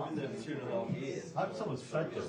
been there for 2.5 years. I hope someone's fed them.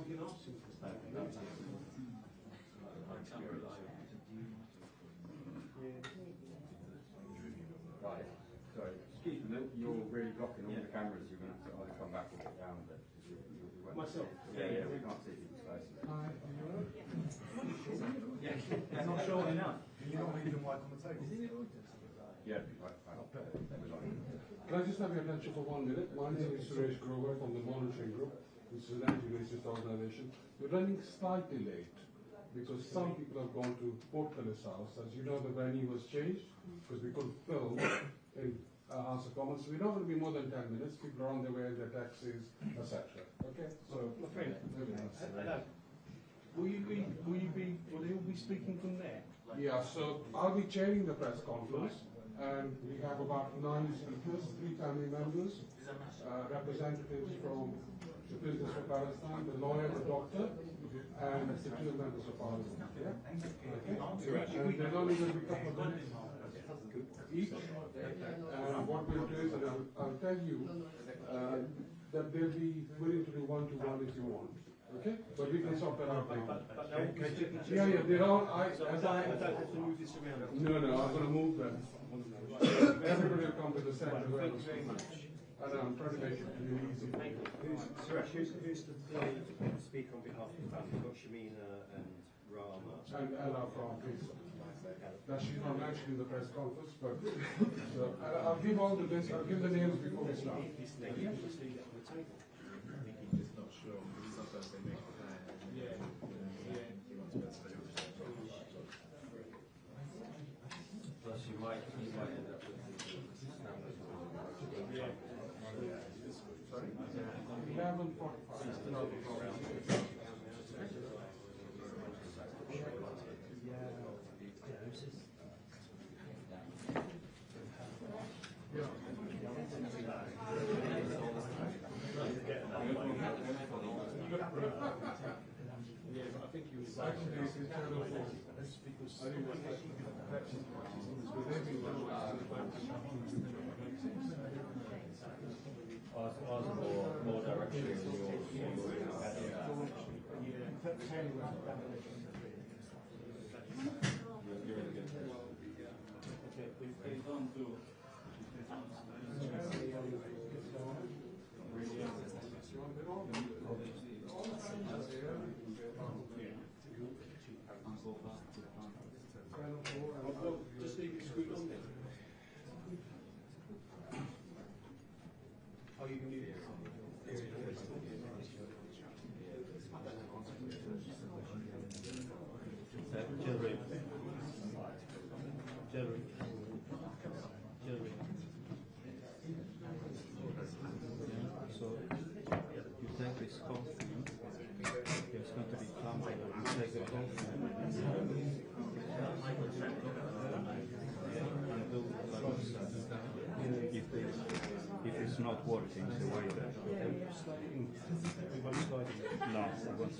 Right, sorry. Excuse me, you're really blocking all the cameras. You're going to have to either come back or get down a bit. Myself? Yeah, we can't see people's faces. Hi, Yeah, it's not short enough. can you not leave them like on the table? Yeah, right. Can I just have your attention for 1 minute? My name is Suresh Grover from the Monitoring Group, which is an anti-racist organisation. We're running slightly late because some people have gone to Portcullis House. As you know, the venue was changed because we couldn't film in House of Commons. So we're not going to be more than 10 minutes. People are on their way in their taxis, etc. Okay? So, My friend, hello. Will they all be speaking from there? yeah, so I'll be chairing the press conference, and we have about 9 speakers, 3 family members, representatives from the Business for Palestine, the lawyer, the doctor, and the 2 members of parliament. Yeah? Okay. And there's only going to be a couple of minutes each. And what we'll do is, and I'll tell you that they'll be willing to do 1-to-1 if you want. Okay? But we can sort that out now. Yeah, they're all. I don't have to move this around. No, I'm going to move them. Everybody will come to the center. Thank you very much. And I'm trying to make it really easy. Suresh, who's the speaker on behalf of the family? We've got Shahmina and Rahma. And our please. Now she's not mentioned in the press conference, but so, I'll give all the names. I'll give the names before we start. Just leave it on the table. Just not sure. Sometimes they make the plan. Plus, you might end up with Sorry? 11:45. more direction in just leave it screwed on then. Oh, you can do it. So you take this coffee, it's going to be clumpy, you take the coffee and do like this. If it's not working, so why you No, it won't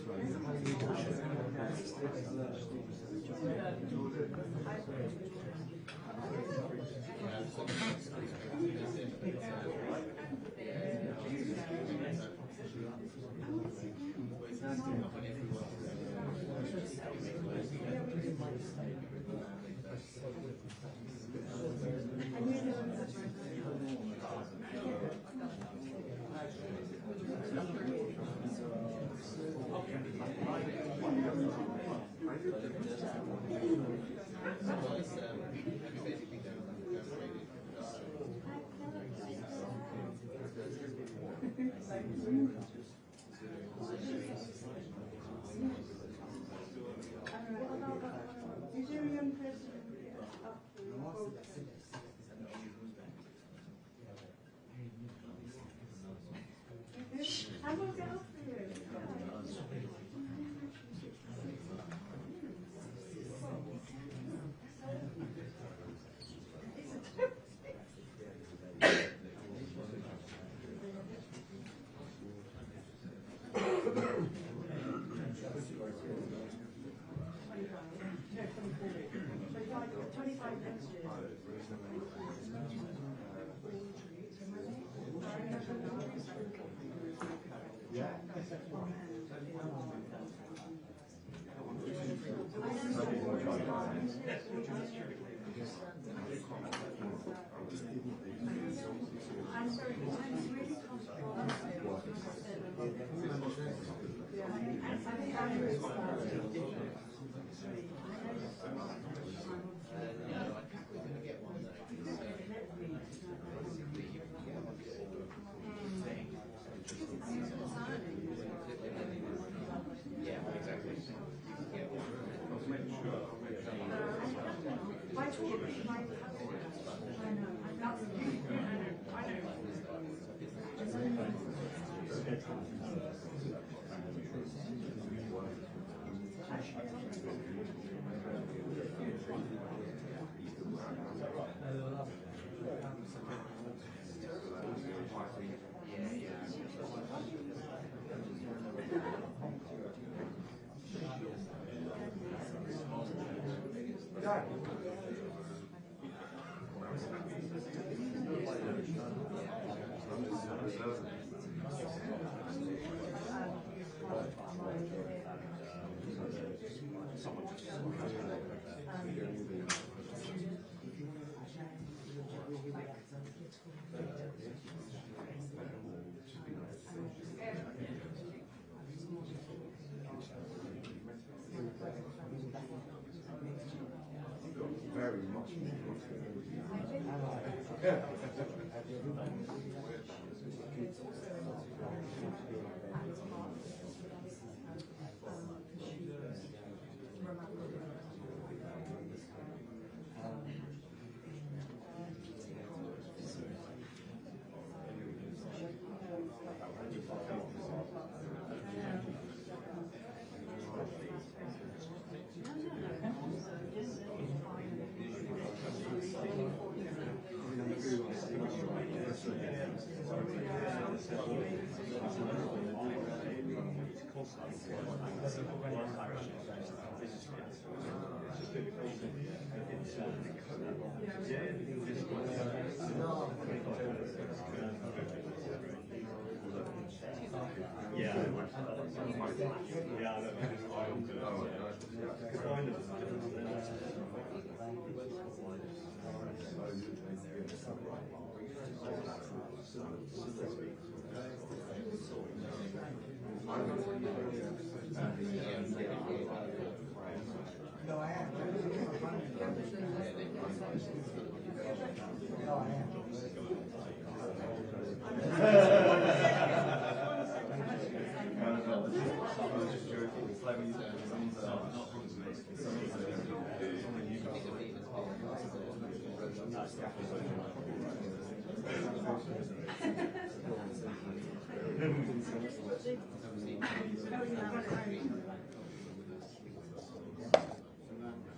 Very much.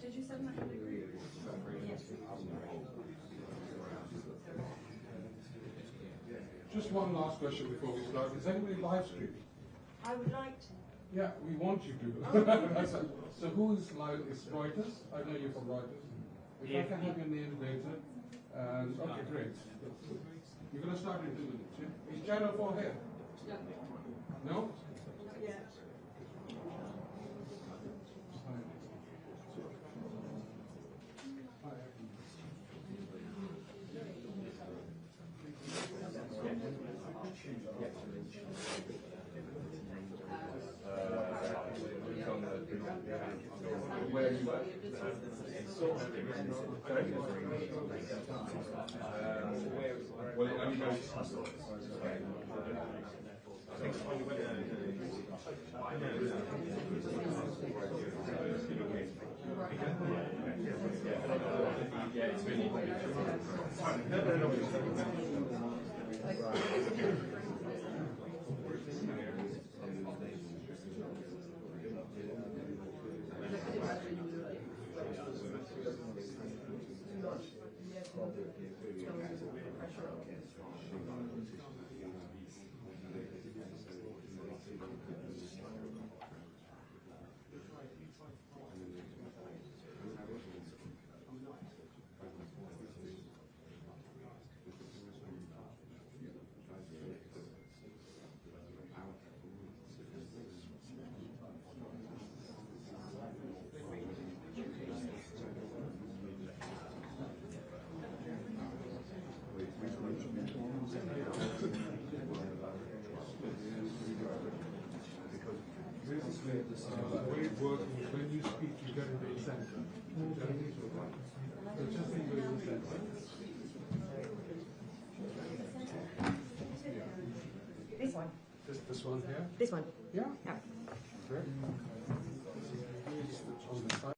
Did you send that to the group? Just one last question before we start. Is anybody live streaming? I would like to. Yeah, we want you to. So who is live? Is Reuters? I know you're from Reuters. If I can have your name later. Okay, great. You're going to start in 2 minutes. Yeah? Is Channel 4 here? No? Yeah. Where you work? Well, it only goes yeah, it's really The way it works is when you speak, you get into the center. So just leave it in the center. This one. This one here? This one. Yeah. Yeah. Great. On the side.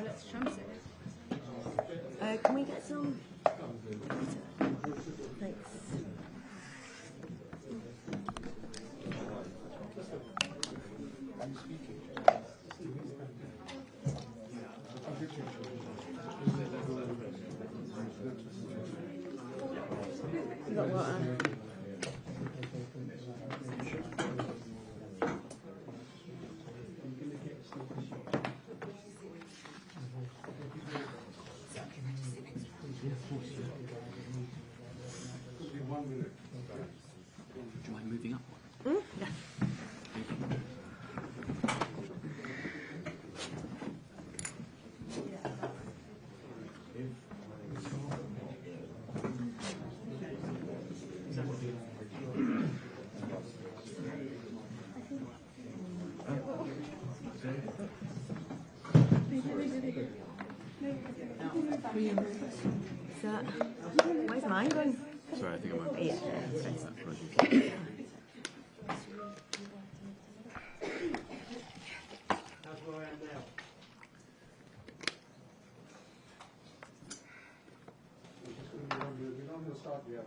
Let's chance it. Can we get some? Thanks. You got water? Do you mind moving up? Yeah. So, where's mine going? Sorry, I think I might be. Yeah. That's where I am now. We don't start yet.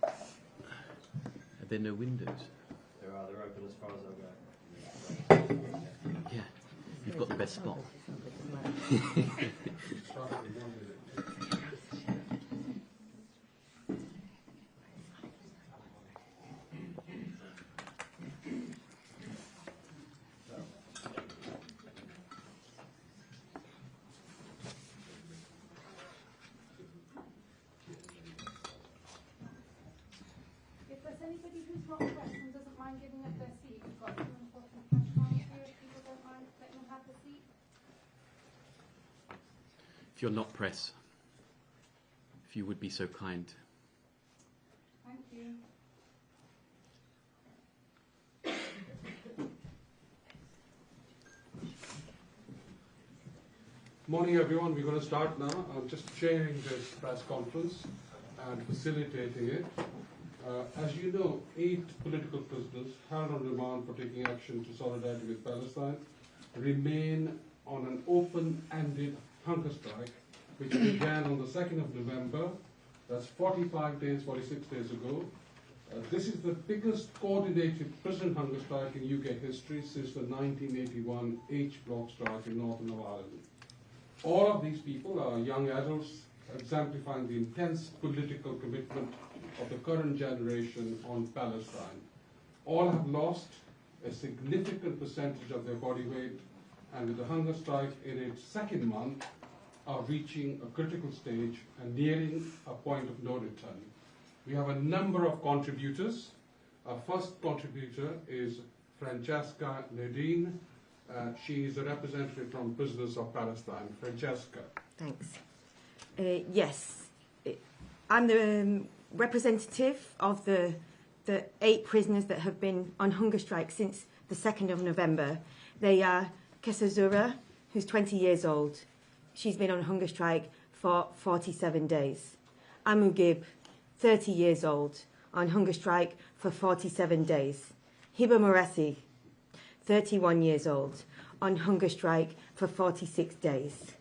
Are there no windows? They're open as far as I'll go. Yeah, you've got the best spot. If there's anybody who's not pressed and doesn't mind giving up their seat, we've got some important cash cards here. If people don't mind letting them have the seat. If you're not press, if you would be so kind. Thank you. Morning, everyone. We're going to start now. I'm just chairing this press conference and facilitating it. As you know, 8 political prisoners held on remand for taking action to solidarity with Palestine remain on an open-ended hunger strike, which began on the 2nd of November. That's 45 days, 46 days ago. This is the biggest coordinated prison hunger strike in UK history since the 1981 H-Block strike in Northern Ireland. All of these people are young adults, exemplifying the intense political commitment of the current generation on Palestine. All have lost a significant percentage of their body weight, and with the hunger strike in its 2nd month, are reaching a critical stage and nearing a point of no return. We have a number of contributors. Our first contributor is Francesca Nadine. She is a representative from Prisoners of Palestine. Francesca. Thanks. Yes, I'm the representative of the 8 prisoners that have been on hunger strike since the 2nd of November. They are Kesazura, who's 20 years old. She's been on hunger strike for 47 days. Amugib, 30 years old, on hunger strike for 47 days. Hiba Morassi, 31 years old, on hunger strike for 46 days.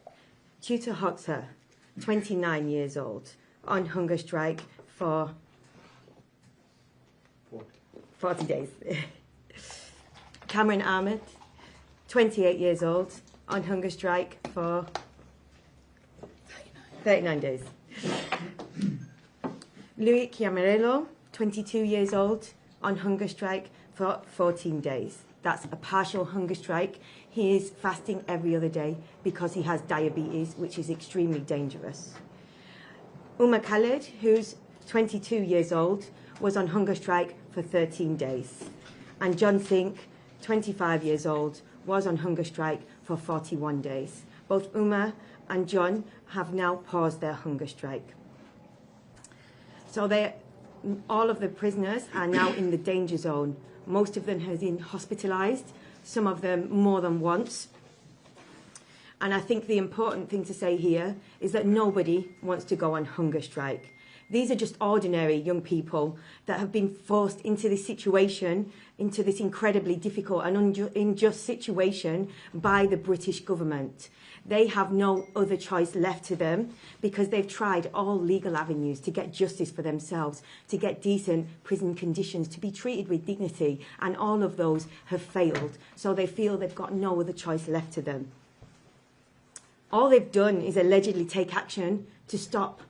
Tutor Hoxha, 29 years old, on hunger strike for 40 days. Kamran Ahmed, 28 years old, on hunger strike for 39 days. Louis Chiamarello, 22 years old, on hunger strike for 14 days. That's a partial hunger strike. He is fasting every other day because he has diabetes, which is extremely dangerous. Umar Khaled, who's 22 years old, was on hunger strike for 13 days. And John Sink, 25 years old, was on hunger strike for 41 days. Both Umar and John have now paused their hunger strike. So all of the prisoners are now in the danger zone. Most of them have been hospitalised, some of them more than once. And I think the important thing to say here is that nobody wants to go on hunger strike. These are just ordinary young people that have been forced into this situation, into this incredibly difficult and unjust situation by the British government. They have no other choice left to them because they've tried all legal avenues to get justice for themselves, to get decent prison conditions, to be treated with dignity, and all of those have failed. So they feel they've got no other choice left to them. All they've done is allegedly take action to stop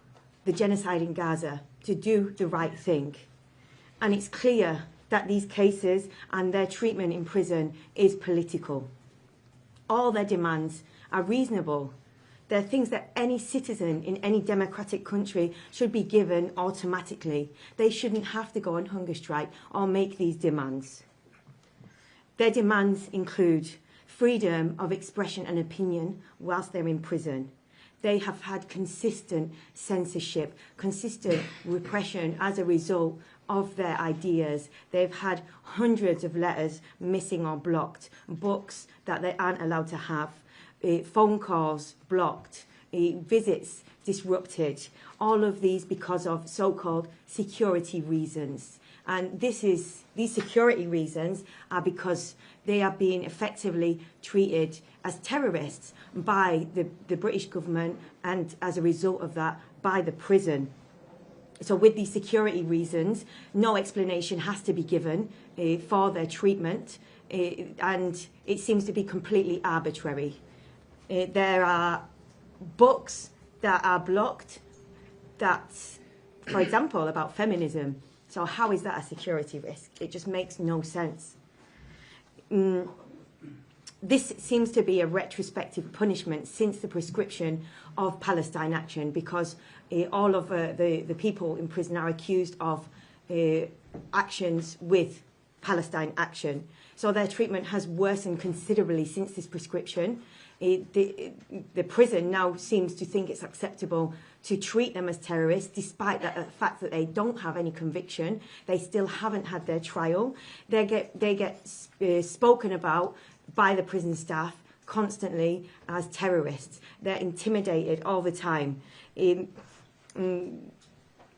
the genocide in Gaza, to do the right thing. And it's clear that these cases and their treatment in prison is political. All their demands are reasonable. They're things that any citizen in any democratic country should be given automatically. They shouldn't have to go on hunger strike or make these demands. Their demands include freedom of expression and opinion whilst they're in prison. They have had consistent censorship, consistent repression as a result of their ideas. They've had hundreds of letters missing or blocked, books that they aren't allowed to have, phone calls blocked, visits disrupted, all of these because of so-called security reasons. And these security reasons are because they are being effectively treated as terrorists by the British government, and as a result of that, by the prison. So with these security reasons, no explanation has to be given for their treatment, and it seems to be completely arbitrary. There are books that are blocked that, for example, about feminism. So how is that a security risk? It just makes no sense. This seems to be a retrospective punishment since the prescription of Palestine Action, because all of the people in prison are accused of actions with Palestine Action. So their treatment has worsened considerably since this prescription. The prison now seems to think it's acceptable to treat them as terrorists, despite the fact that they don't have any conviction. They still haven't had their trial. They get spoken about by the prison staff constantly as terrorists. They're intimidated all the time. And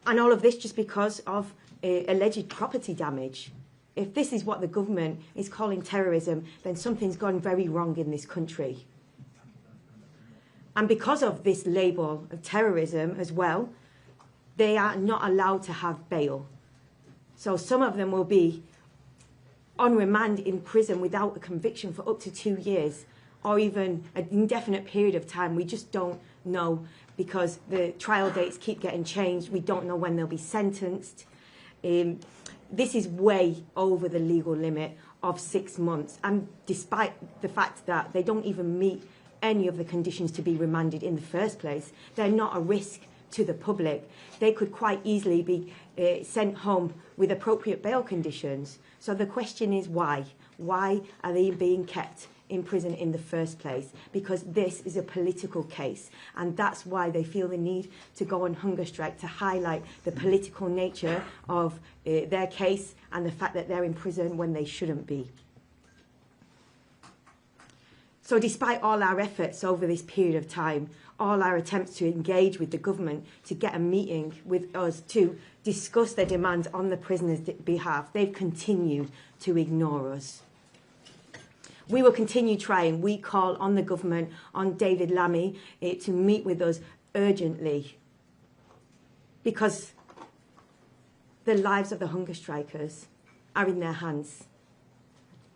all of this just because of alleged property damage. If this is what the government is calling terrorism, then something's gone very wrong in this country. And because of this label of terrorism as well, they are not allowed to have bail. So some of them will be on remand in prison without a conviction for up to 2 years, or even an indefinite period of time. We just don't know, because the trial dates keep getting changed. We don't know when they'll be sentenced. This is way over the legal limit of 6 months. And despite the fact that they don't even meet any of the conditions to be remanded in the first place, they're not a risk to the public. They could quite easily be sent home with appropriate bail conditions. So the question is why? Why are they being kept in prison in the first place? Because this is a political case, and that's why they feel the need to go on hunger strike, to highlight the political nature of their case and the fact that they're in prison when they shouldn't be. So despite all our efforts over this period of time, all our attempts to engage with the government, to get a meeting with us, to discuss their demands on the prisoners' behalf, they've continued to ignore us. We will continue trying. We call on the government, on David Lammy, to meet with us urgently, because the lives of the hunger strikers are in their hands.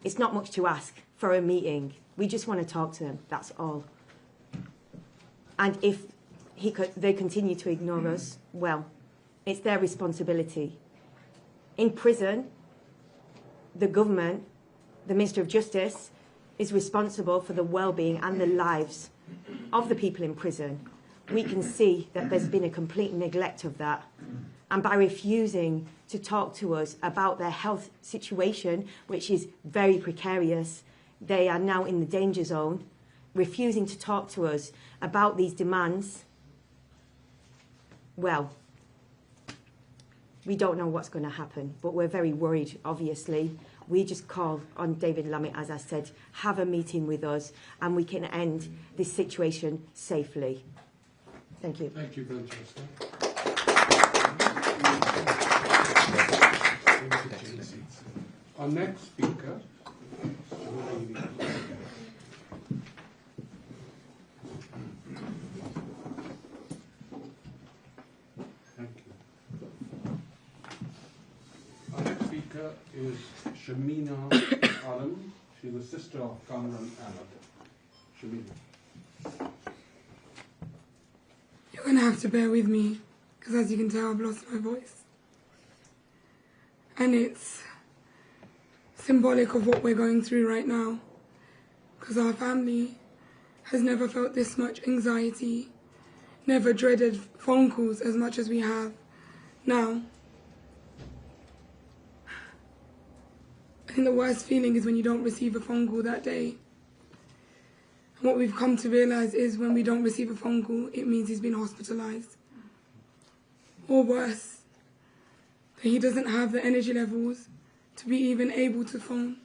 It's not much to ask for a meeting. We just want to talk to them, that's all. And if they continue to ignore us, well, it's their responsibility. In prison, the government, the Minister of Justice, is responsible for the well-being and the lives of the people in prison. We can see that there's been a complete neglect of that. And by refusing to talk to us about their health situation, which is very precarious, they are now in the danger zone, refusing to talk to us about these demands, well, we don't know what's going to happen, but we're very worried, obviously. We just call on David Lammy, as I said, have a meeting with us, and we can end this situation safely. Thank you. Thank you, Francesca. Our next speaker. Thank you. Our next speaker is Shahmina. She's the sister of Kamran Ahmed. Shahmina. You're going to have to bear with me, because as you can tell, I've lost my voice. And it's symbolic of what we're going through right now, because our family has never felt this much anxiety, never dreaded phone calls as much as we have now. I think the worst feeling is when you don't receive a phone call that day. And what we've come to realise is when we don't receive a phone call, it means he's been hospitalised. Or worse, that he doesn't have the energy levels to be even able to phone.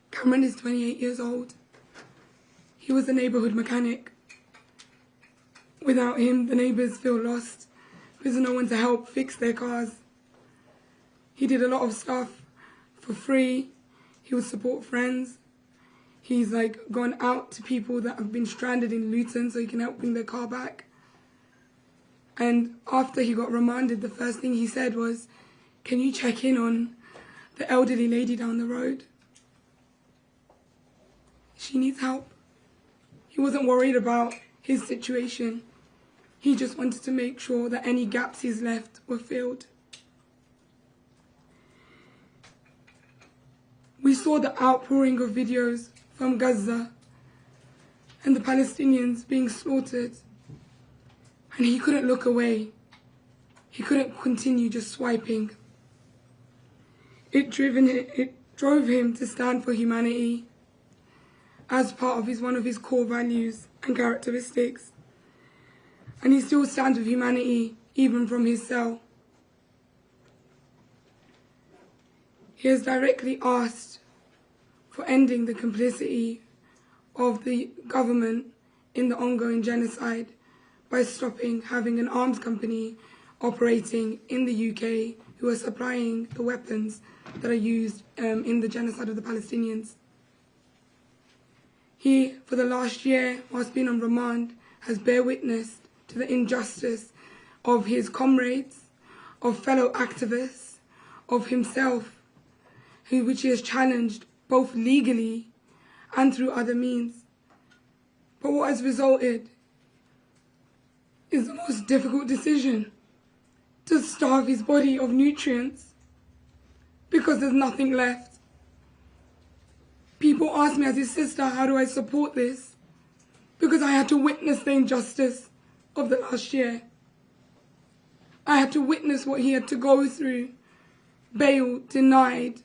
Kamran is 28 years old. He was a neighbourhood mechanic. Without him, the neighbours feel lost. There's no one to help fix their cars. He did a lot of stuff for free. He would support friends. He's gone out to people that have been stranded in Luton so he can help bring their car back. And after he got remanded, the first thing he said was, "Can you check in on the elderly lady down the road? She needs help." He wasn't worried about his situation. He just wanted to make sure that any gaps he's left were filled. We saw the outpouring of videos from Gaza and the Palestinians being slaughtered, and he couldn't look away. He couldn't continue just swiping. It drove him to stand for humanity as part of one of his core values and characteristics. And he still stands with humanity even from his cell. He has directly asked for ending the complicity of the government in the ongoing genocide by stopping having an arms company operating in the UK who are supplying the weapons that are used in the genocide of the Palestinians. He, for the last year, whilst being on remand, has bear witness to the injustice of his comrades, of fellow activists, of himself, which he has challenged both legally and through other means. But what has resulted is the most difficult decision: to starve his body of nutrients because there's nothing left. People ask me as his sister, how do I support this? Because I had to witness the injustice of the last year. I had to witness what he had to go through, bail denied,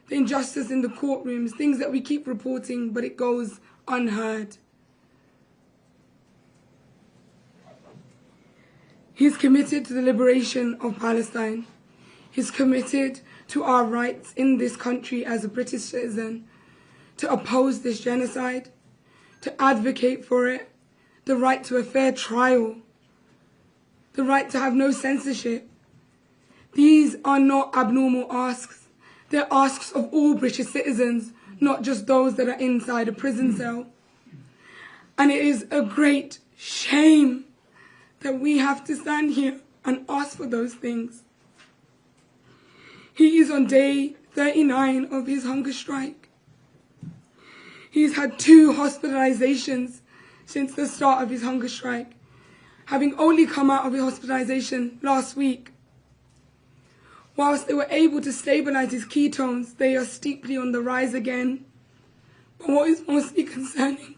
the injustice in the courtrooms, things that we keep reporting, but it goes unheard. He's committed to the liberation of Palestine. He's committed to our rights in this country as a British citizen, to oppose this genocide, to advocate for it, the right to a fair trial, the right to have no censorship. These are not abnormal asks. They're asks of all British citizens, not just those that are inside a prison cell. And it is a great shame that we have to stand here and ask for those things. He is on day 39 of his hunger strike. He's had 2 hospitalizations since the start of his hunger strike, having only come out of his hospitalization last week. Whilst they were able to stabilize his ketones, they are steeply on the rise again. But what is mostly concerning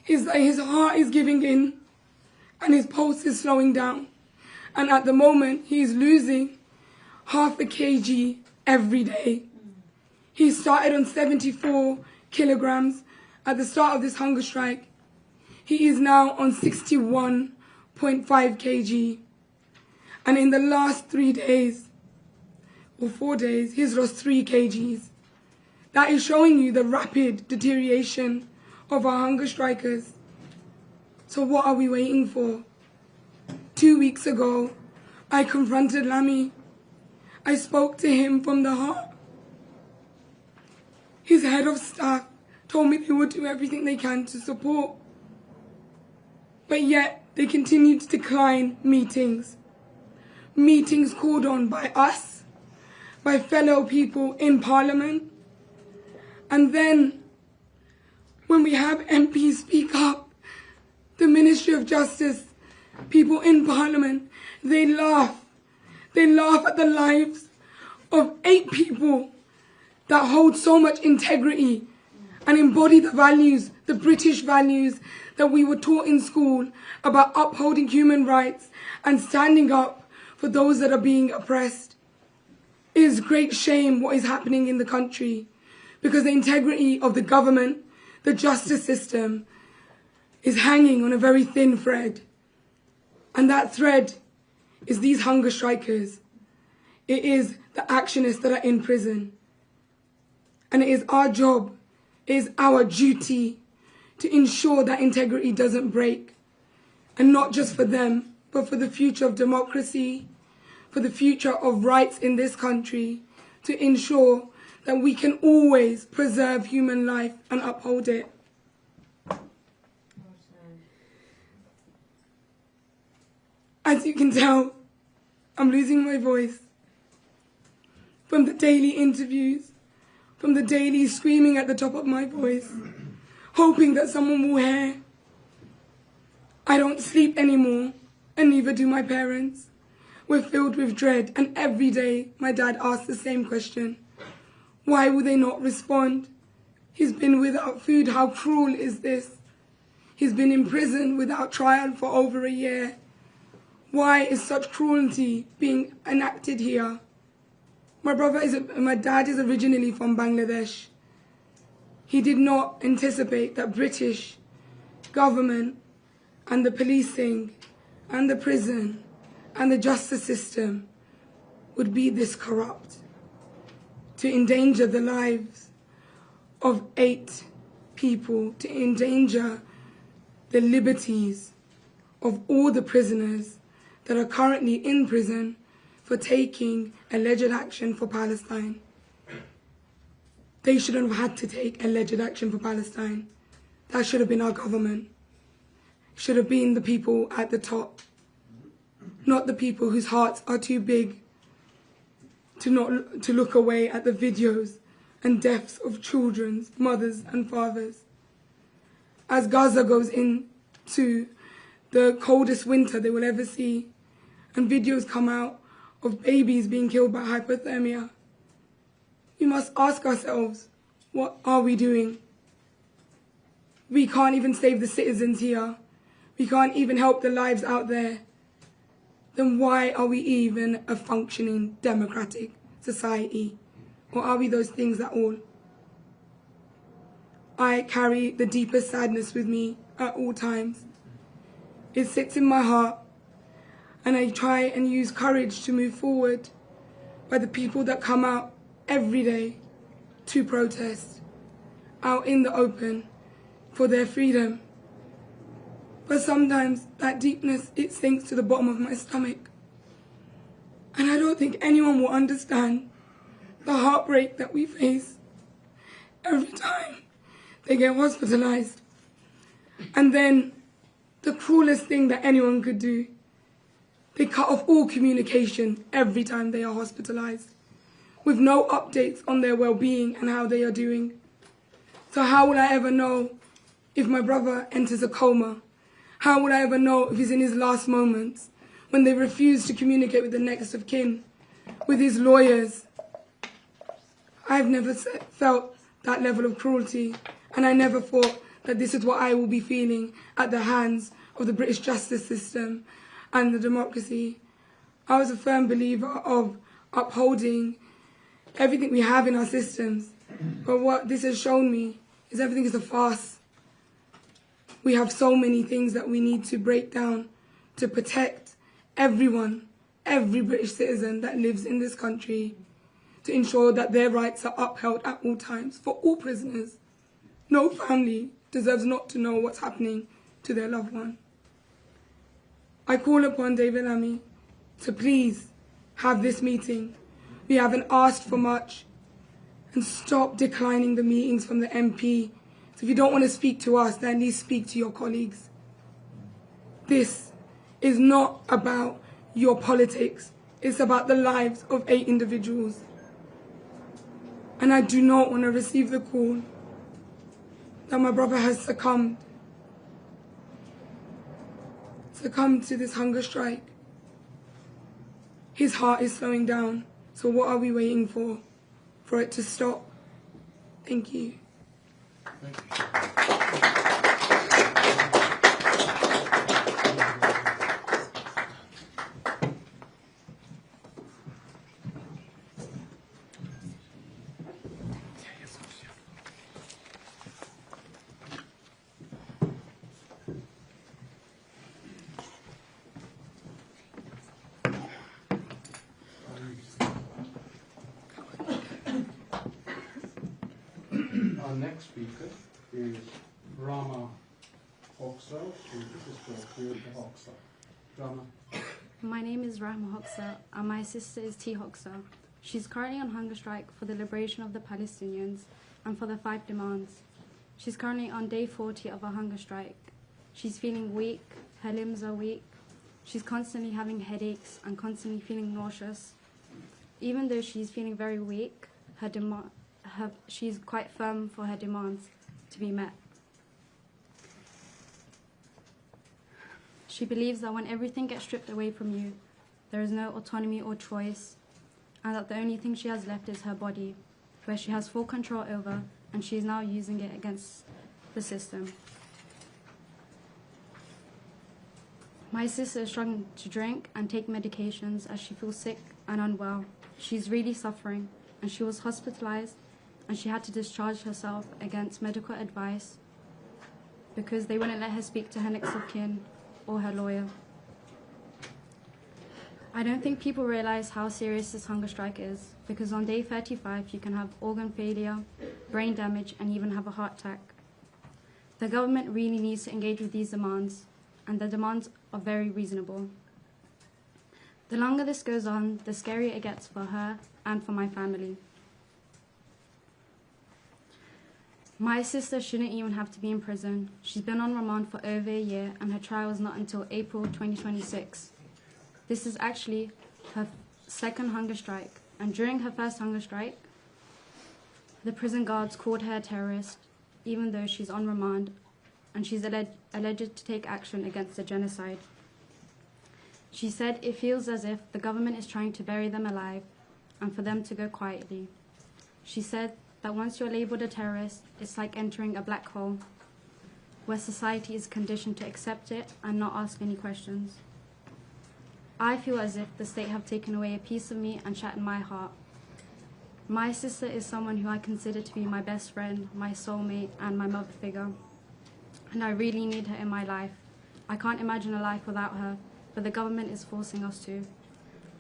is that his heart is giving in and his pulse is slowing down. And at the moment, he is losing half a kg every day. He started on 74 kilograms at the start of this hunger strike. He is now on 61.5 kg. And in the last 3 days, or 4 days, he's lost 3 kgs. That is showing you the rapid deterioration of our hunger strikers. So what are we waiting for? 2 weeks ago, I confronted Lamy. I spoke to him from the heart. His head of staff told me they would do everything they can to support. But yet, they continue to decline meetings. Meetings called on by us, by fellow people in Parliament. And then, when we have MPs speak up, the Ministry of Justice, people in Parliament, they laugh. They laugh at the lives of 8 people that hold so much integrity and embody the values, the British values that we were taught in school about upholding human rights and standing up for those that are being oppressed. It is great shame what is happening in the country because the integrity of the government, the justice system, is hanging on a very thin thread. And that thread is these hunger strikers. It is the actionists that are in prison. And it is our job, it is our duty to ensure that integrity doesn't break. And not just for them, but for the future of democracy, for the future of rights in this country, to ensure that we can always preserve human life and uphold it. As you can tell, I'm losing my voice. From the daily interviews, from the daily screaming at the top of my voice, hoping that someone will hear. I don't sleep anymore, and neither do my parents. We're filled with dread, and every day my dad asks the same question. Why will they not respond? He's been without food. How cruel is this? He's been in prison without trial for over a year. Why is such cruelty being enacted here? My dad is originally from Bangladesh. He did not anticipate that British government and the policing and the prison and the justice system would be this corrupt, to endanger the lives of 8 people, to endanger the liberties of all the prisoners that are currently in prison for taking alleged action for Palestine. They shouldn't have had to take alleged action for Palestine. That should have been our government. It should have been the people at the top, not the people whose hearts are too big to look away at the videos and deaths of children, mothers and fathers. As Gaza goes into the coldest winter they will ever see, and videos come out of babies being killed by hypothermia, we must ask ourselves, what are we doing? We can't even save the citizens here. We can't even help the lives out there. Then why are we even a functioning democratic society? Or are we those things at all? I carry the deepest sadness with me at all times. It sits in my heart, and I try and use courage to move forward by the people that come out every day to protest, out in the open for their freedom. But sometimes that deepness, it sinks to the bottom of my stomach. And I don't think anyone will understand the heartbreak that we face every time they get hospitalized. And then the cruelest thing that anyone could do, they cut off all communication every time they are hospitalized, with no updates on their well-being and how they are doing. So how will I ever know if my brother enters a coma? How would I ever know if he's in his last moments, when they refuse to communicate with the next of kin, with his lawyers? I've never felt that level of cruelty, and I never thought that this is what I will be feeling at the hands of the British justice system and the democracy. I was a firm believer of upholding everything we have in our systems, but what this has shown me is everything is a farce. We have so many things that we need to break down to protect everyone every British citizen that lives in this country to ensure that their rights are upheld at all times for all prisoners. No family deserves not to know what's happening to their loved one. I call upon David Lammy to please have this meeting. We haven't asked for much, and stop declining the meetings from the MP. So if you don't want to speak to us, then at least speak to your colleagues. This is not about your politics. It's about the lives of 8 individuals. And I do not want to receive the call that my brother has succumbed to this hunger strike. His heart is slowing down. So what are we waiting for? For it to stop? Thank you. Thank you. Our next speaker is Rahma Hoxha. She's the sister of Hoxha. Rahma. My name is Rahma Hoxha, and my sister is T. Hoxha. She's currently on hunger strike for the liberation of the Palestinians and for the 5 demands. She's currently on day 40 of her hunger strike. She's feeling weak, her limbs are weak. She's constantly having headaches and constantly feeling nauseous. Even though she's feeling very weak, she's quite firm for her demands to be met. She believes that when everything gets stripped away from you, there is no autonomy or choice, and that the only thing she has left is her body, where she has full control over, and she is now using it against the system. My sister is struggling to drink and take medications as she feels sick and unwell. She's really suffering, and she was hospitalized, and she had to discharge herself against medical advice because they wouldn't let her speak to her next of kin or her lawyer. I don't think people realize how serious this hunger strike is, because on day 35 you can have organ failure, brain damage, and even have a heart attack. The government really needs to engage with these demands, and the demands are very reasonable. The longer this goes on, the scarier it gets for her and for my family. My sister shouldn't even have to be in prison. She's been on remand for over a year, and her trial is not until April 2026. This is actually her second hunger strike, and during her first hunger strike, the prison guards called her a terrorist, even though she's on remand, and she's alleged to take action against the genocide. She said it feels as if the government is trying to bury them alive and for them to go quietly. She said that once you're labelled a terrorist, it's like entering a black hole, where society is conditioned to accept it and not ask any questions. I feel as if the state have taken away a piece of me and shattered my heart. My sister is someone who I consider to be my best friend, my soulmate, and my mother figure. And I really need her in my life. I can't imagine a life without her, but the government is forcing us to.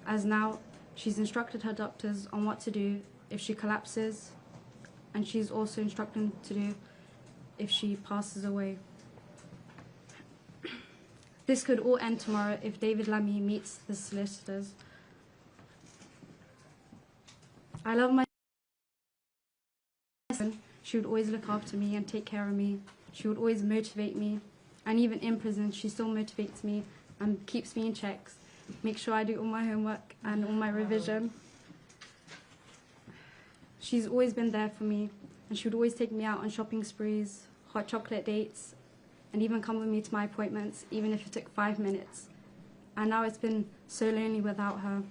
As now, she's instructed her doctors on what to do if she collapses, and she's also instructed to do if she passes away. This could all end tomorrow if David Lammy meets the solicitors. I love my sister. She would always look after me and take care of me. She would always motivate me. And even in prison, she still motivates me and keeps me in checks. Make sure I do all my homework and all my revision. She's always been there for me, and she would always take me out on shopping sprees, hot chocolate dates, and even come with me to my appointments, even if it took 5 minutes. And now it's been so lonely without her.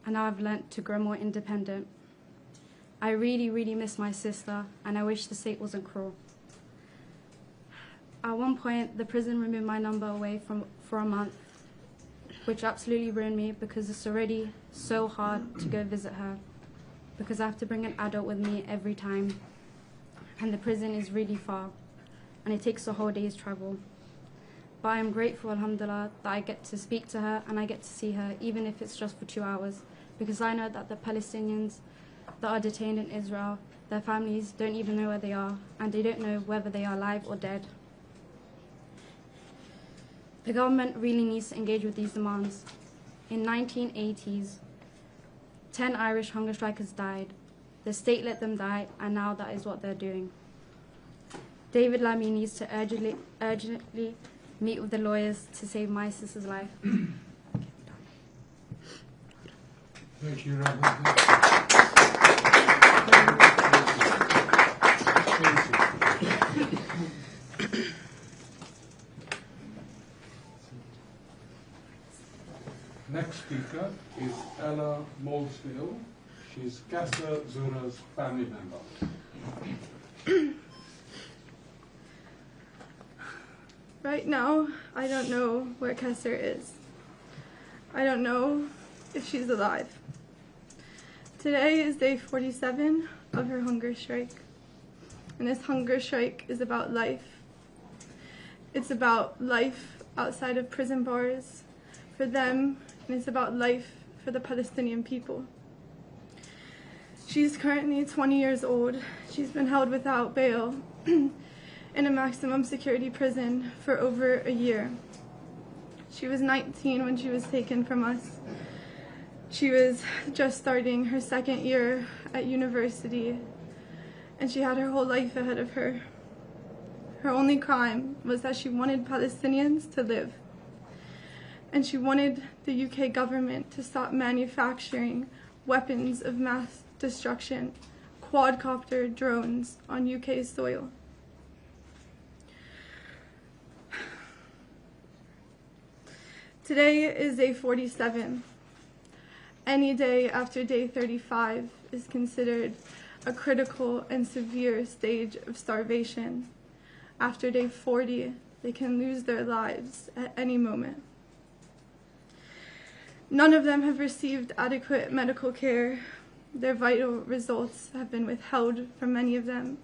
And now I've learnt to grow more independent. I really, really miss my sister, and I wish the state wasn't cruel. At one point, the prison removed my number away for a month, which absolutely ruined me because it's already so hard to go visit her, because I have to bring an adult with me every time, and the prison is really far, and it takes a whole day's travel. but I am grateful, alhamdulillah, that I get to speak to her and I get to see her, even if it's just for 2 hours, because I know that the Palestinians that are detained in Israel, their families don't even know where they are, and they don't know whether they are alive or dead. The government really needs to engage with these demands. In 1980s, 10 Irish hunger strikers died. The state let them die, and now that is what they're doing. David Lammy needs to urgently meet with the lawyers to save my sister's life. Thank you, Rahma. Next speaker is Ella Molesdale. She's Kester Zura's family member. Right now, I don't know where Kester is. I don't know if she's alive. Today is day 47 of her hunger strike. And this hunger strike is about life. It's about life outside of prison bars for them, and it's about life for the Palestinian people. She's currently 20 years old. She's been held without bail in a maximum security prison for over a year. She was 19 when she was taken from us. She was just starting her second year at university, and she had her whole life ahead of her. Her only crime was that she wanted Palestinians to live, and she wanted the UK government to stop manufacturing weapons of mass destruction, quadcopter drones on UK soil. Today is day 47. Any day after day 35 is considered a critical and severe stage of starvation. After day 40, they can lose their lives at any moment. None of them have received adequate medical care. Their vital results have been withheld from many of them.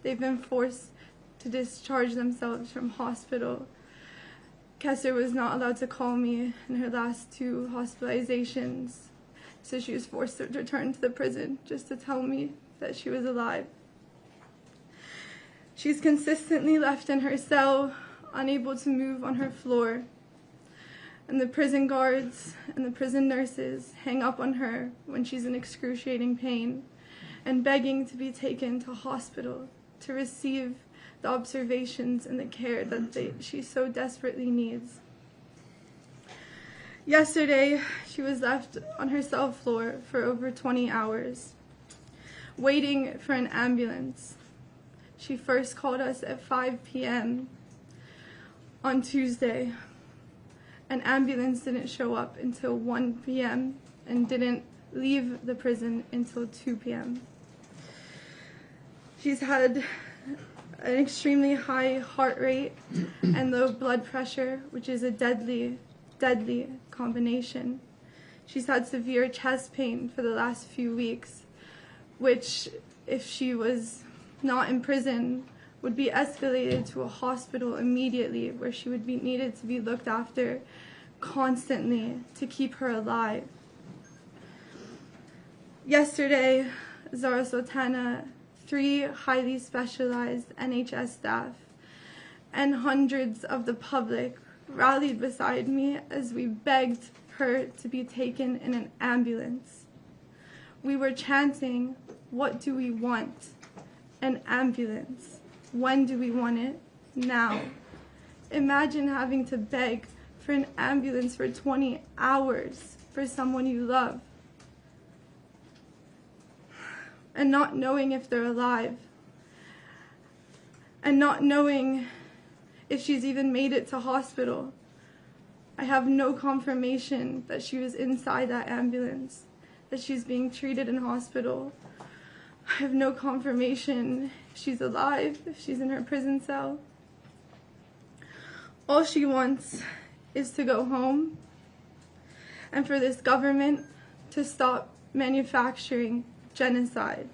They've been forced to discharge themselves from hospital. Kester was not allowed to call me in her last 2 hospitalizations, so she was forced to return to the prison just to tell me that she was alive. She's consistently left in her cell, unable to move on her floor, and the prison guards and the prison nurses hang up on her when she's in excruciating pain and begging to be taken to hospital to receive the observations and the care that she so desperately needs. Yesterday, she was left on her cell floor for over 20 hours, waiting for an ambulance. She first called us at 5 p.m. on Tuesday. An ambulance didn't show up until 1 p.m. and didn't leave the prison until 2 p.m. She's had an extremely high heart rate and low blood pressure, which is a deadly combination. She's had severe chest pain for the last few weeks, which, if she was not in prison, would be escalated to a hospital immediately, where she would be needed to be looked after constantly to keep her alive. Yesterday, Zara Sultana, 3 highly specialized NHS staff, and hundreds of the public rallied beside me as we begged her to be taken in an ambulance. We were chanting, "What do we want? An ambulance. When do we want it? Now." Imagine having to beg for an ambulance for 20 hours for someone you love, and not knowing if they're alive, and not knowing if she's even made it to hospital. I have no confirmation that she was inside that ambulance, that she's being treated in hospital. I have no confirmation if she's alive, if she's in her prison cell. All she wants is to go home, and for this government to stop manufacturing genocide.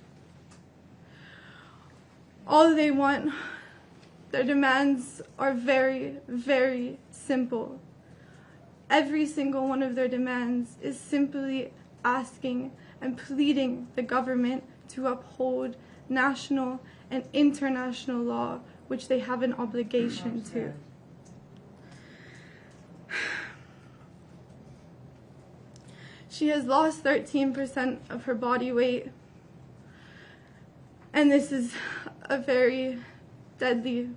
All they want, their demands are very, very simple. Every single one of their demands is simply asking and pleading the government to uphold national and international law, which they have an obligation to. She has lost 13% of her body weight, and this is a very deadly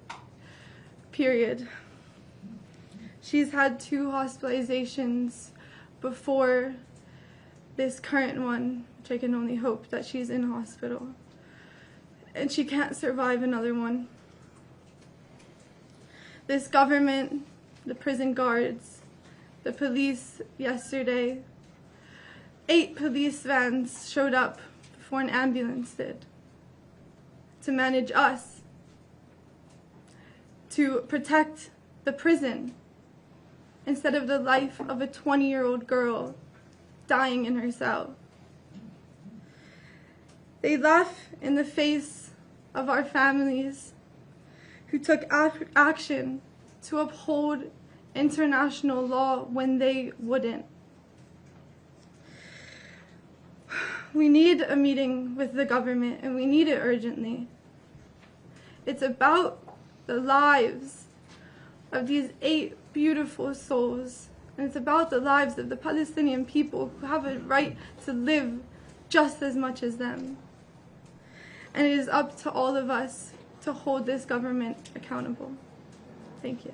period. She's had 2 hospitalizations before this current one, which I can only hope that she's in hospital, and she can't survive another one. This government, the prison guards, the police yesterday, 8 police vans showed up before an ambulance did to manage us, to protect the prison instead of the life of a 20-year-old girl dying in her cell. They laugh in the face of our families who took action to uphold international law when they wouldn't. We need a meeting with the government, and we need it urgently. It's about the lives of these 8 beautiful souls, and it's about the lives of the Palestinian people who have a right to live just as much as them. And it is up to all of us to hold this government accountable. Thank you.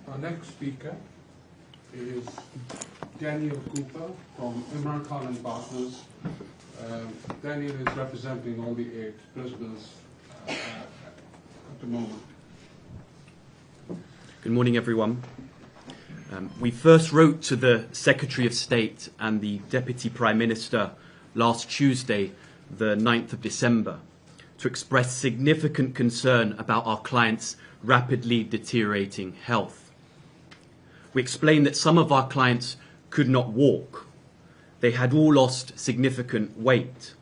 Our next speaker is Daniel Cooper from Imran and Partners. Daniel is representing all the 8 prisoners at the moment. Good morning, everyone. We first wrote to the Secretary of State and the Deputy Prime Minister last Tuesday, the 9th of December, to express significant concern about our clients' rapidly deteriorating health. We explained that some of our clients could not walk. They had all lost significant weight.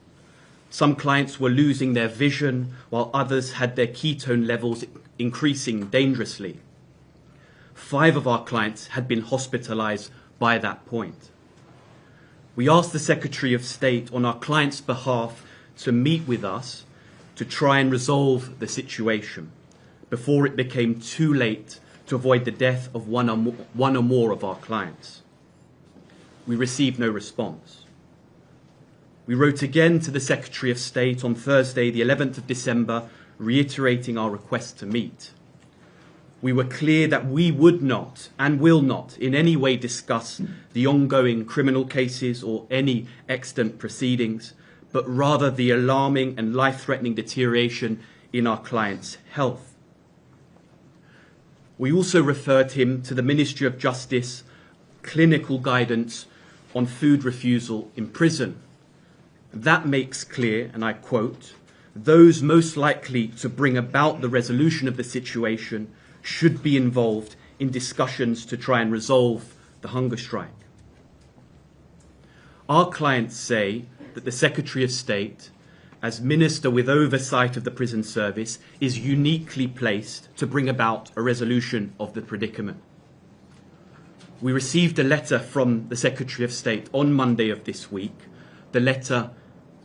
Some clients were losing their vision, while others had their ketone levels increasing dangerously. 5 of our clients had been hospitalized by that point. We asked the Secretary of State on our clients' behalf to meet with us to try and resolve the situation before it became too late to avoid the death of one or more of our clients. We received no response. We wrote again to the Secretary of State on Thursday, the 11th of December, reiterating our request to meet. We were clear that we would not and will not in any way discuss the ongoing criminal cases or any extant proceedings, but rather the alarming and life-threatening deterioration in our client's health. We also referred him to the Ministry of Justice clinical guidance on food refusal in prison. That makes clear, and I quote, "Those most likely to bring about the resolution of the situation should be involved in discussions to try and resolve the hunger strike." Our clients say that the Secretary of State, as Minister with oversight of the prison service, is uniquely placed to bring about a resolution of the predicament. We received a letter from the Secretary of State on Monday of this week. The letter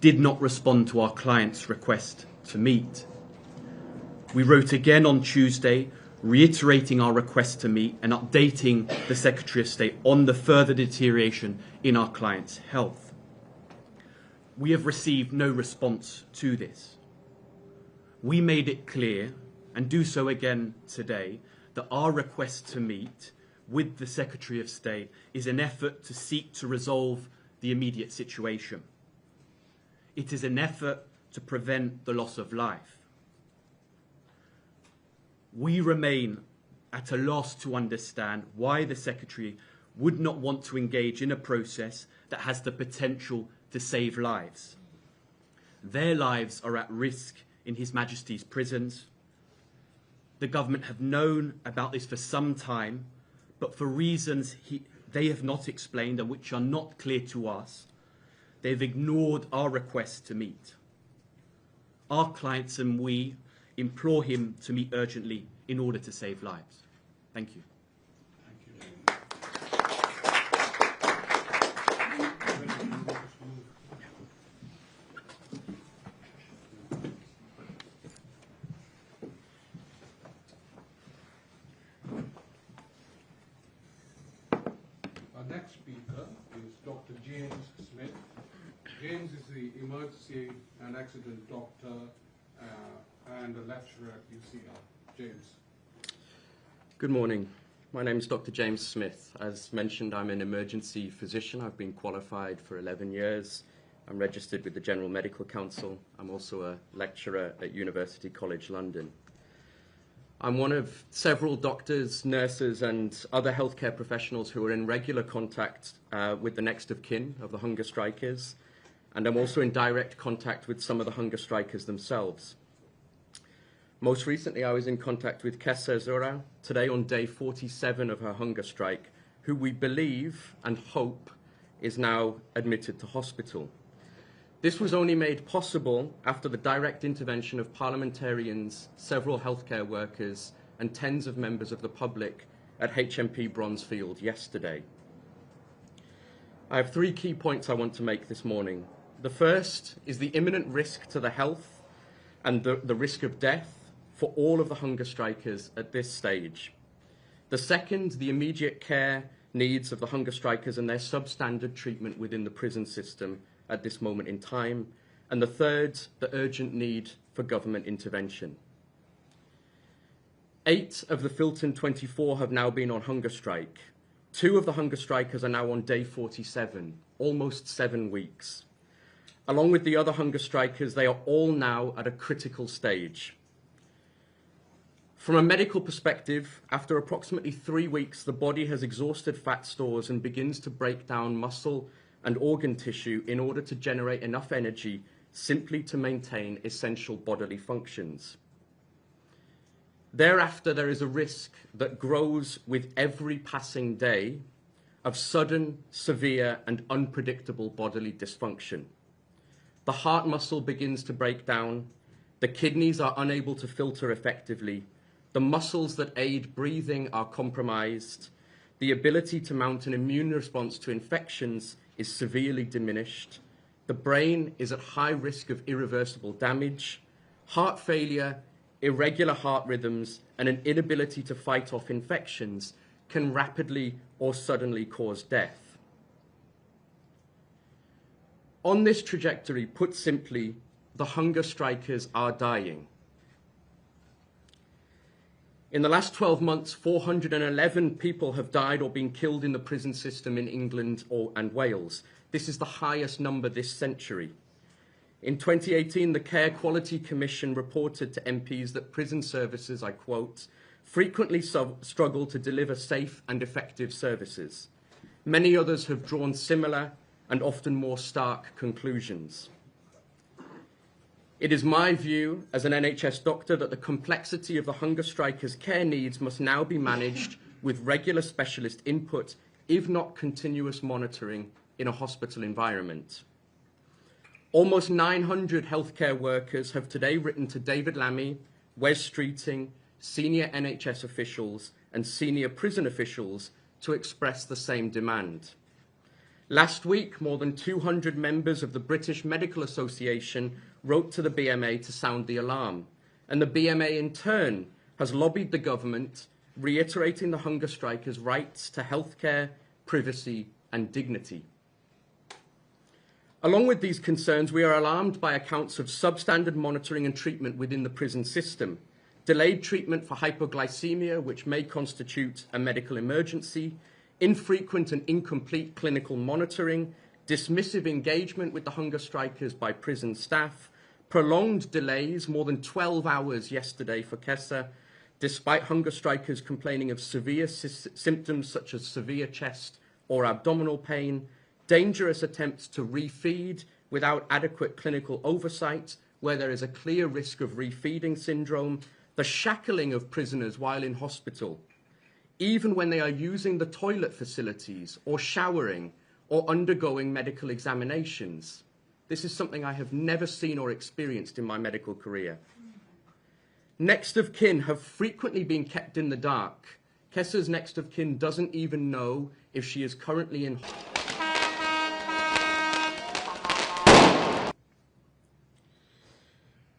did not respond to our client's request to meet. We wrote again on Tuesday, reiterating our request to meet and updating the Secretary of State on the further deterioration in our client's health. We have received no response to this. We made it clear, and do so again today, that our request to meet with the Secretary of State is an effort to seek to resolve the immediate situation. It is an effort to prevent the loss of life. We remain at a loss to understand why the Secretary would not want to engage in a process that has the potential to save lives. Their lives are at risk in His Majesty's prisons. the government have known about this for some time, but for reasons they have not explained and which are not clear to us, they've ignored our request to meet. Our clients and we implore him to meet urgently in order to save lives. Thank you. Our next speaker is Dr. James Smith. James is the emergency and accident doctor and a lecturer at UCL. James. Good morning. My name is Dr. James Smith. As mentioned, I'm an emergency physician. I've been qualified for 11 years. I'm registered with the General Medical Council. I'm also a lecturer at University College London. I'm one of several doctors, nurses and other healthcare professionals who are in regular contact with the next of kin of the hunger strikers, and I'm also in direct contact with some of the hunger strikers themselves. Most recently, I was in contact with Kessa Zora, today on day 47 of her hunger strike, who we believe and hope is now admitted to hospital. This was only made possible after the direct intervention of parliamentarians, several healthcare workers, and tens of members of the public at HMP Bronzefield yesterday. I have 3 key points I want to make this morning. The first is the imminent risk to the health and the risk of death for all of the hunger strikers at this stage. The second, the immediate care needs of the hunger strikers and their substandard treatment within the prison system at this moment in time. And the third, the urgent need for government intervention. 8 of the Filton 24 have now been on hunger strike. 2 of the hunger strikers are now on day 47, almost 7 weeks. Along with the other hunger strikers, they are all now at a critical stage. From a medical perspective, after approximately 3 weeks, the body has exhausted fat stores and begins to break down muscle and organ tissue in order to generate enough energy simply to maintain essential bodily functions. Thereafter, there is a risk that grows with every passing day of sudden, severe, and unpredictable bodily dysfunction. The heart muscle begins to break down, the kidneys are unable to filter effectively, the muscles that aid breathing are compromised, the ability to mount an immune response to infections is severely diminished, the brain is at high risk of irreversible damage, heart failure, irregular heart rhythms, and an inability to fight off infections can rapidly or suddenly cause death. On this trajectory, put simply, the hunger strikers are dying. In the last 12 months, 411 people have died or been killed in the prison system in England and Wales. This is the highest number this century. In 2018, the Care Quality Commission reported to MPs that prison services, I quote, frequently struggle to deliver safe and effective services. Many others have drawn similar and often more stark conclusions. It is my view as an NHS doctor that the complexity of the hunger strikers' care needs must now be managed with regular specialist input, if not continuous monitoring in a hospital environment. Almost 900 healthcare workers have today written to David Lammy, Wes Streeting, senior NHS officials and senior prison officials to express the same demand. Last week, more than 200 members of the British Medical Association wrote to the BMA to sound the alarm, and the BMA in turn has lobbied the government, reiterating the hunger strikers' rights to healthcare, privacy and dignity. Along with these concerns, we are alarmed by accounts of substandard monitoring and treatment within the prison system, delayed treatment for hypoglycemia, which may constitute a medical emergency, infrequent and incomplete clinical monitoring, dismissive engagement with the hunger strikers by prison staff, prolonged delays, more than 12 hours yesterday for Kessa, despite hunger strikers complaining of severe symptoms such as severe chest or abdominal pain, dangerous attempts to refeed without adequate clinical oversight, where there is a clear risk of refeeding syndrome, the shackling of prisoners while in hospital, even when they are using the toilet facilities or showering or undergoing medical examinations. This is something I have never seen or experienced in my medical career. Next of kin have frequently been kept in the dark. Kessa's next of kin doesn't even know if she is currently in.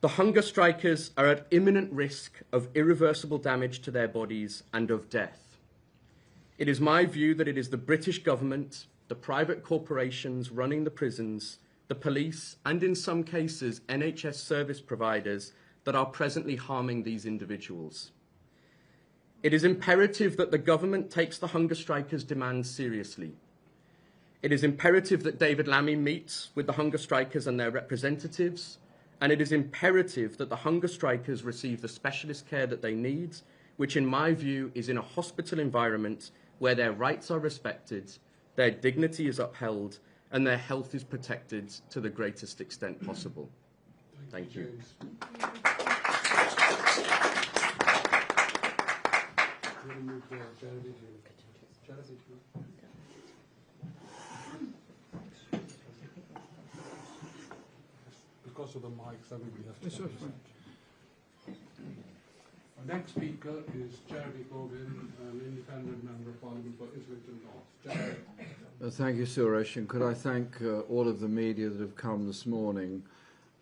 The hunger strikers are at imminent risk of irreversible damage to their bodies and of death. It is my view that it is the British government, the private corporations running the prisons, the police, and in some cases NHS service providers that are presently harming these individuals. It is imperative that the government takes the hunger strikers' demands seriously. It is imperative that David Lammy meets with the hunger strikers and their representatives, and it is imperative that the hunger strikers receive the specialist care that they need, which in my view is in a hospital environment where their rights are respected, their dignity is upheld, and their health is protected to the greatest extent possible. Thank you. Because of the mics, everybody has to come. Our next speaker is Jeremy Corbyn, an independent member of Parliament for Islington North. Jeremy. Thank you, Suresh, and could I thank all of the media that have come this morning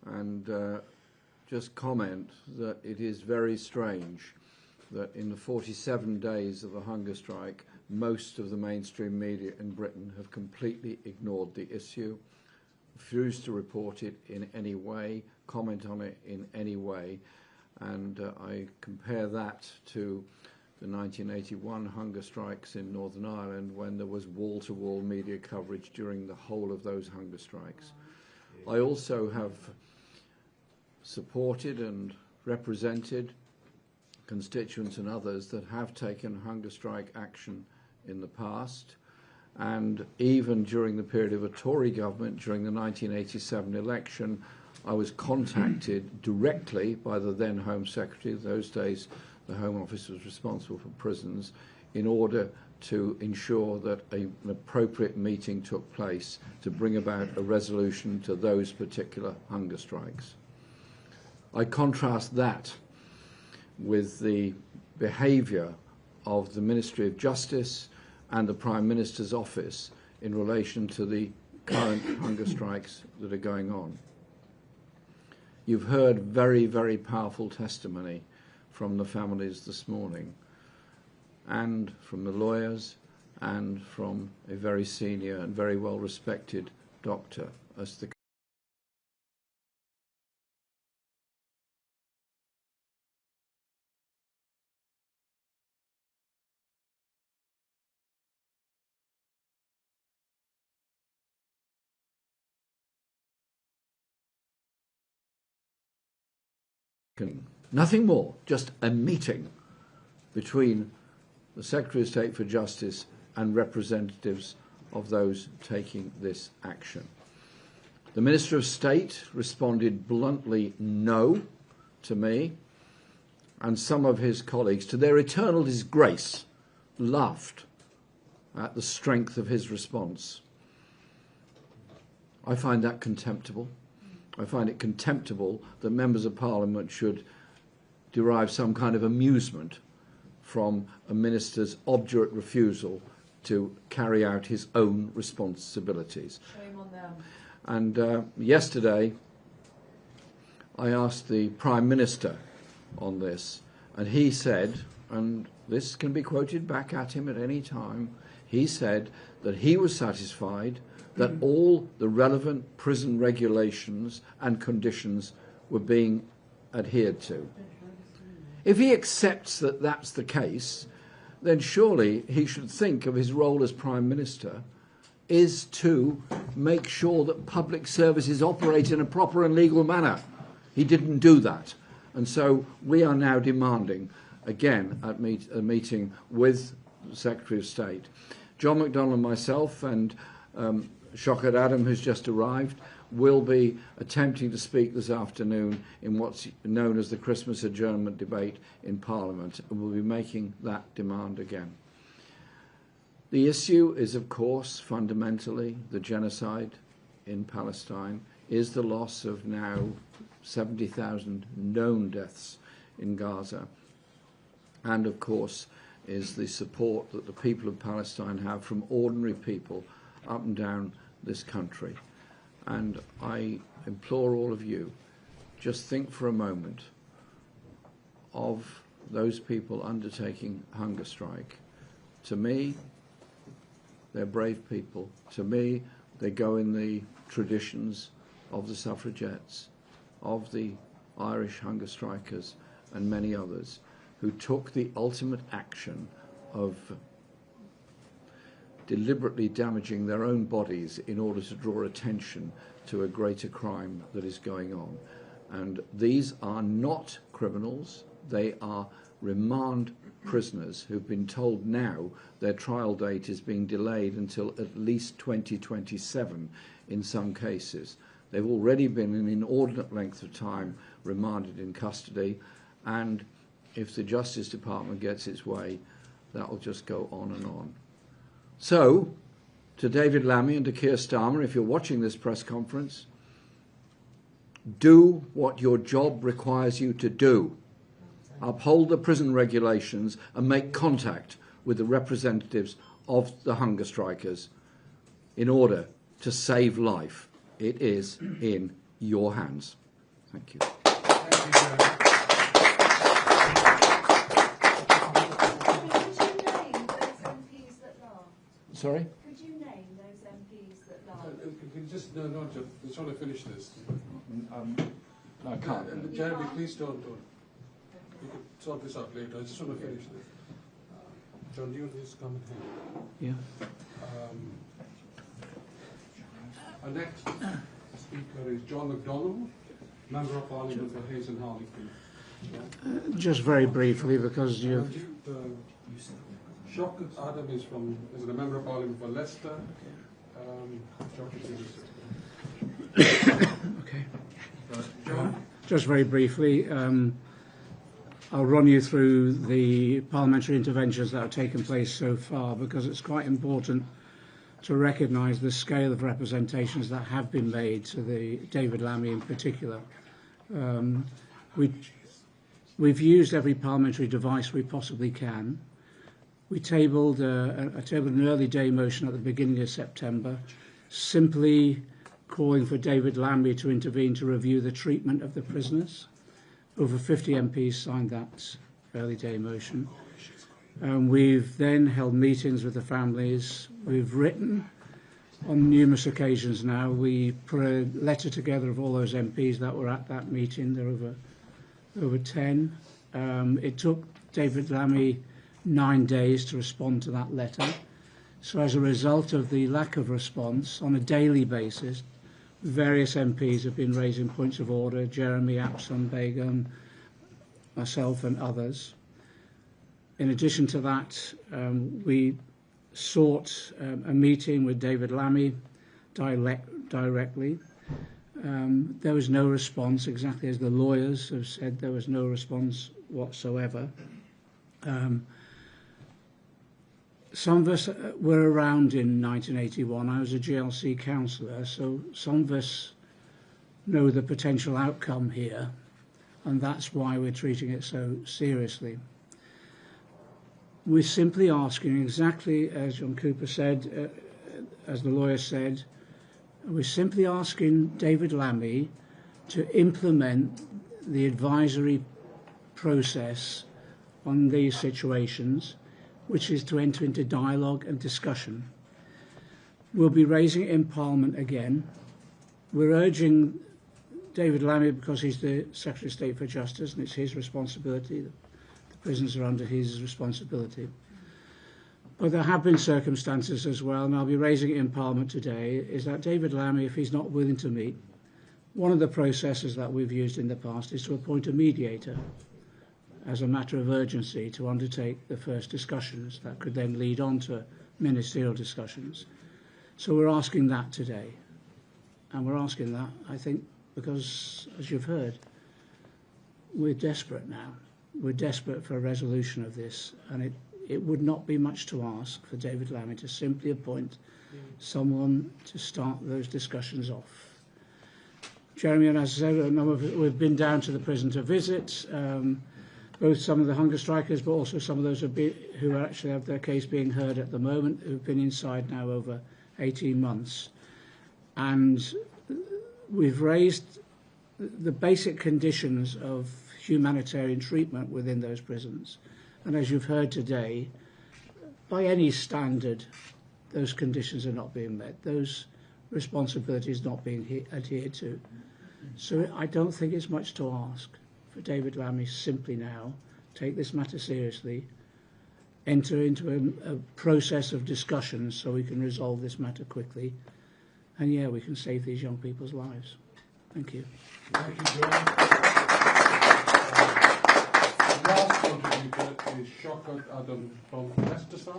and just comment that it is very strange that in the 47 days of the hunger strike, most of the mainstream media in Britain have completely ignored the issue, refused to report it in any way, comment on it in any way, and I compare that to the 1981 hunger strikes in Northern Ireland when there was wall-to-wall media coverage during the whole of those hunger strikes. I also have supported and represented constituents and others that have taken hunger strike action in the past, and even during the period of a Tory government during the 1987 election, I was contacted directly by the then Home Secretary. Those days the Home Office was responsible for prisons, in order to ensure that an appropriate meeting took place to bring about a resolution to those particular hunger strikes. I contrast that with the behaviour of the Ministry of Justice and the Prime Minister's office in relation to the current hunger strikes that are going on. You've heard very, very powerful testimony from the families this morning, and from the lawyers, and from a very senior and very well-respected doctor as the nothing more, just a meeting between the Secretary of State for Justice and representatives of those taking this action. The Minister of State responded bluntly no to me, and some of his colleagues, to their eternal disgrace, laughed at the strength of his response. I find that contemptible. I find it contemptible that members of Parliament should derive some kind of amusement from a minister's obdurate refusal to carry out his own responsibilities. Shame on them. And yesterday, I asked the Prime Minister on this, and he said, and this can be quoted back at him at any time, he said that he was satisfied that all the relevant prison regulations and conditions were being adhered to. If he accepts that that's the case, then surely he should think of his role as Prime Minister is to make sure that public services operate in a proper and legal manner. He didn't do that. And so we are now demanding, again, at a meeting with the Secretary of State. John McDonnell and myself and Shokhat Adam, who's just arrived, will be attempting to speak this afternoon in what's known as the Christmas adjournment debate in Parliament, and will be making that demand again. The issue is, of course, fundamentally the genocide in Palestine, is the loss of now 70,000 known deaths in Gaza, and, of course, is the support that the people of Palestine have from ordinary people up and down this country. And I implore all of you, just think for a moment of those people undertaking hunger strike. To me, they're brave people. To me, they go in the traditions of the suffragettes, of the Irish hunger strikers, and many others who took the ultimate action of deliberately damaging their own bodies in order to draw attention to a greater crime that is going on. And these are not criminals, they are remand prisoners who've been told now their trial date is being delayed until at least 2027 in some cases. They've already been an inordinate length of time remanded in custody, and if the Justice Department gets its way, that will just go on and on. So, to David Lammy and to Keir Starmer, if you're watching this press conference, do what your job requires you to do. Uphold the prison regulations and make contact with the representatives of the hunger strikers in order to save life. It is in your hands. Thank you. Sorry? Could you name those MPs that lied? Just want to finish this. I can't. Jeremy, please don't. We could sort this out later. I just want to finish this. John, do you want to just comment here? Yeah. Our next speaker is John McDonnell, Member of Parliament for Hayes and Harley. Just very briefly, because you've... Shokhat Adam is a Member of Parliament for Leicester. Okay. Just very briefly, I'll run you through the parliamentary interventions that have taken place so far, because it's quite important to recognise the scale of representations that have been made to the David Lammy in particular. We've used every parliamentary device we possibly can. We tabled an early day motion at the beginning of September, simply calling for David Lammy to intervene to review the treatment of the prisoners. Over 50 MPs signed that early day motion. We've then held meetings with the families. We've written on numerous occasions now. We put a letter together of all those MPs that were at that meeting. There were over 10. It took David Lammy 9 days to respond to that letter. So as a result of the lack of response, on a daily basis, various MPs have been raising points of order, Jeremy, Apson, Begum, myself and others. In addition to that, we sought a meeting with David Lammy directly. There was no response, exactly as the lawyers have said, there was no response whatsoever. Some of us were around in 1981. I was a GLC councillor, so some of us know the potential outcome here, and that's why we're treating it so seriously. We're simply asking, exactly as John Cooper said, as the lawyer said, we're simply asking David Lammy to implement the advisory process on these situations, which is to enter into dialogue and discussion. We'll be raising it in Parliament again. We're urging David Lammy, because he's the Secretary of State for Justice and it's his responsibility, the prisons are under his responsibility. But there have been circumstances as well, and I'll be raising it in Parliament today, is that David Lammy, if he's not willing to meet, one of the processes that we've used in the past is to appoint a mediator as a matter of urgency to undertake the first discussions that could then lead on to ministerial discussions. So we're asking that today. And we're asking that, I think, because, as you've heard, we're desperate now. We're desperate for a resolution of this, and it would not be much to ask for David Lammy to simply appoint someone to start those discussions off. Jeremy and as I said, we've been down to the prison to visit, both some of the hunger strikers, but also some of those who actually have their case being heard at the moment, who've been inside now over 18 months. And we've raised the basic conditions of humanitarian treatment within those prisons. And as you've heard today, by any standard, those conditions are not being met. Those responsibilities not being adhered to. So I don't think it's much to ask for David Lammy simply now take this matter seriously, enter into a process of discussions so we can resolve this matter quickly, and yeah, we can save these young people's lives. Thank you. Thank you, John. Last contributor is Shahmina Adam from Leicester,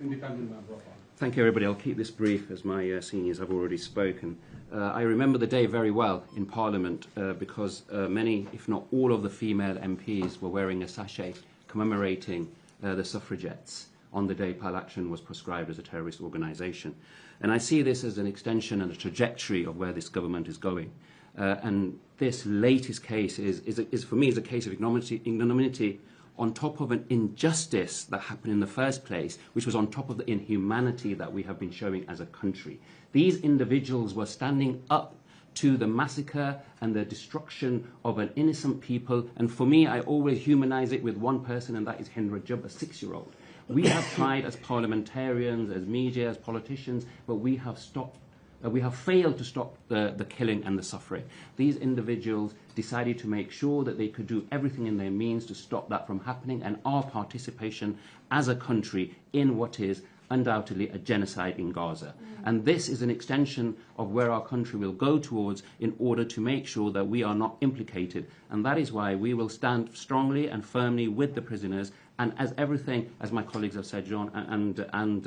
independent member of Parliament. Thank you, everybody. I'll keep this brief, as my seniors have already spoken. I remember the day very well in Parliament because many, if not all, of the female MPs were wearing a sachet commemorating the suffragettes on the day Pal Action was proscribed as a terrorist organisation. And I see this as an extension and a trajectory of where this government is going. And this latest case is for me, is a case of ignominy on top of an injustice that happened in the first place, which was on top of the inhumanity that we have been showing as a country. These individuals were standing up to the massacre and the destruction of an innocent people. And for me, I always humanize it with one person, and that is Hind Rajab, a 6-year-old. We have tried as parliamentarians, as media, as politicians, but we have failed to stop the killing and the suffering. These individuals decided to make sure that they could do everything in their means to stop that from happening, and our participation as a country in what is undoubtedly a genocide in Gaza. And this is an extension of where our country will go towards in order to make sure that we are not implicated. And that is why we will stand strongly and firmly with the prisoners, and as everything, as my colleagues have said, John and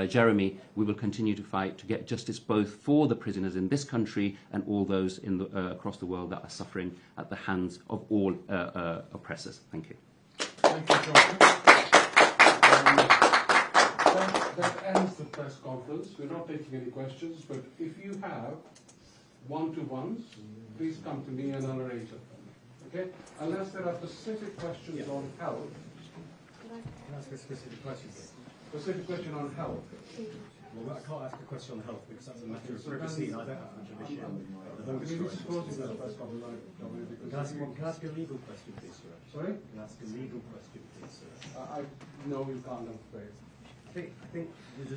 Jeremy, we will continue to fight to get justice both for the prisoners in this country and all those in across the world that are suffering at the hands of all oppressors. Thank you. Thank you, John. That ends the press conference. We're not taking any questions, but if you have one-to-ones, please come to me and I'll arrange it. Okay? Unless there are specific questions on health. Can I ask a specific question? Specific question on health. Well, I can't ask a question on health because that's a matter of privacy and I don't have much of an issue. The hunger strike. Can I ask a legal question, please, sir? Sorry? Can I ask a legal question, please, sir? No, you can't, I'm afraid. I think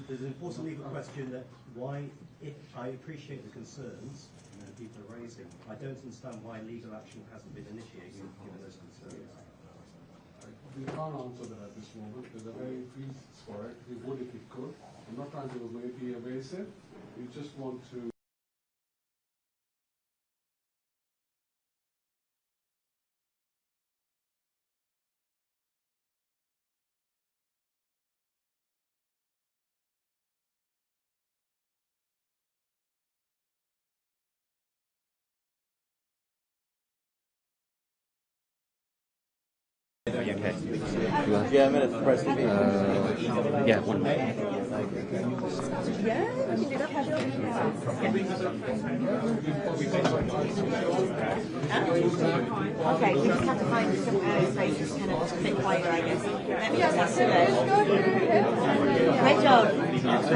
there's an important legal question that why, if I appreciate the concerns that people are raising, I don't understand why legal action hasn't been initiated given those concerns. We can't answer that at this moment. There's a very reasons for it. We would if we could. I'm not trying to be evasive. We just want to Okay. Yeah, I'm in press TV. Yeah, one minute. Yeah, I can do that. Okay, we just have to find some spaces kind of a bit quieter, I guess. Let me just ask you. Great job. That's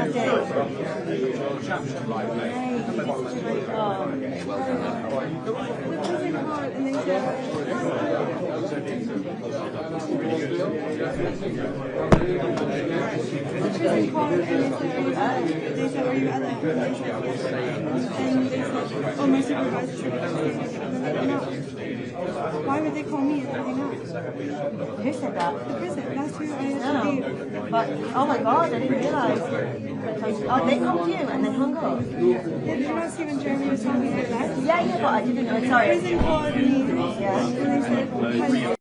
oh, my supervisor said why would they call me if they're not? Who said that? The prison. That's who I had to leave. But, oh my God, I didn't realise. Oh, they called you and they hung up? Did you not see when Jeremy was telling me I left? Yeah, but I didn't know. Sorry. The prison called me and they said,